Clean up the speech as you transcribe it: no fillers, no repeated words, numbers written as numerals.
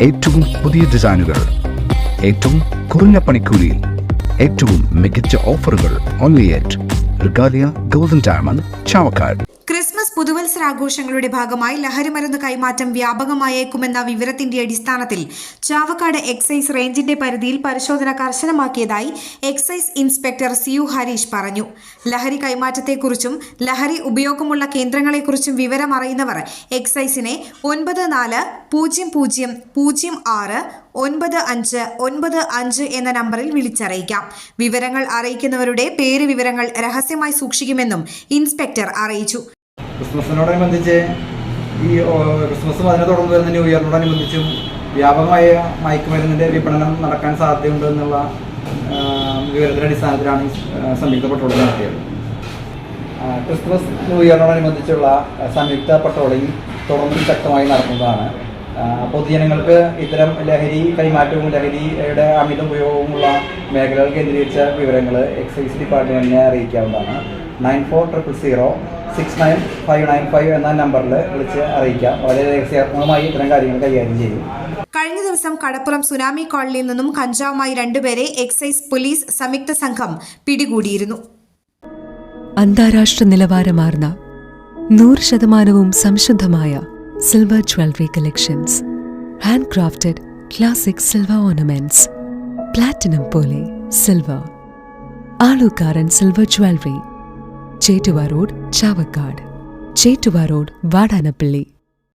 ഏറ്റവും പുതിയ ഡിസൈനുകൾ, ഏറ്റവും കുറഞ്ഞ പണിക്കൂലിയിൽ, ഏറ്റവും മികച്ച ഓഫറുകൾ. Only at Regalia golden diamond, Chavakkad. Christmas പുതുവത്സരാഘോഷങ്ങളുടെ ഭാഗമായി ലഹരിമരുന്ന് കൈമാറ്റം വ്യാപകമായേക്കുമെന്ന വിവരത്തിന്റെ അടിസ്ഥാനത്തിൽ ചാവക്കാട് എക്സൈസ് റേഞ്ചിന്റെ പരിധിയിൽ പരിശോധന കർശനമാക്കിയതായി എക്സൈസ് ഇൻസ്പെക്ടർ CU ഹരീഷ് പറഞ്ഞു. ലഹരി കൈമാറ്റത്തെക്കുറിച്ചും ലഹരി ഉപയോഗമുള്ള കേന്ദ്രങ്ങളെക്കുറിച്ചും വിവരമറിയുന്നവർ എക്സൈസിനെ 9400069595 എന്ന നമ്പറിൽ വിളിച്ചറിയിക്കാം. വിവരങ്ങൾ അറിയിക്കുന്നവരുടെ പേര് വിവരങ്ങൾ രഹസ്യമായി സൂക്ഷിക്കുമെന്നും ഇൻസ്പെക്ടർ അറിയിച്ചു. ക്രിസ്മസിനോടനുബന്ധിച്ച് ഈ ക്രിസ്മസും അതിനെ തുടർന്ന് വരുന്ന ന്യൂ ഇയറിനോടനുബന്ധിച്ചും വ്യാപകമായ മയക്കുമരുന്നിൻ്റെ വിപണനം നടക്കാൻ സാധ്യതയുണ്ട് എന്നുള്ള വിവരത്തിൻ്റെ അടിസ്ഥാനത്തിലാണ് സംയുക്ത പട്രോളിംഗ് നടത്തിയത്. ക്രിസ്മസ് ന്യൂ ഇയറിനോടനുബന്ധിച്ചുള്ള സംയുക്ത പട്രോളിംഗ് തുടർന്ന് ശക്തമായി നടത്തുന്നതാണ്. പൊതുജനങ്ങൾക്ക് ഇത്തരം ലഹരി കൈമാറ്റവും ലഹരിയുടെ അമിത ഉപയോഗവുമുള്ള മേഖലകൾ കേന്ദ്രീകരിച്ച വിവരങ്ങൾ എക്സൈസ് ഡിപ്പാർട്ട്മെൻറ്റിനെ അറിയിക്കാവുന്നതാണ്. 9400669595 എന്ന നമ്പറിൽ വിളിച്ച് അറിയിക്കാം. വളരെ രഹസ്യാത്മകമായി ഇത്തരം കാര്യങ്ങൾ കൈകാര്യം ചെയ്യും. കഴിഞ്ഞ ദിവസം കടപ്പുറം സുനാമി കോളനിയിൽ നിന്നും കഞ്ചാവുമായി 2 പേരെ എക്സൈസ് പോലീസ് സംയുക്ത സംഘം പിടികൂടിയിരുന്നു. അന്താരാഷ്ട്ര നിലവാരമാർന്ന 100% സംശുദ്ധമായ silver jewellery collections, handcrafted classic silver ornaments, platinum പോലെ silver, Alukaran silver jewellery, Chettuva road, Chavakkad, Chettuva road, Vadanappally.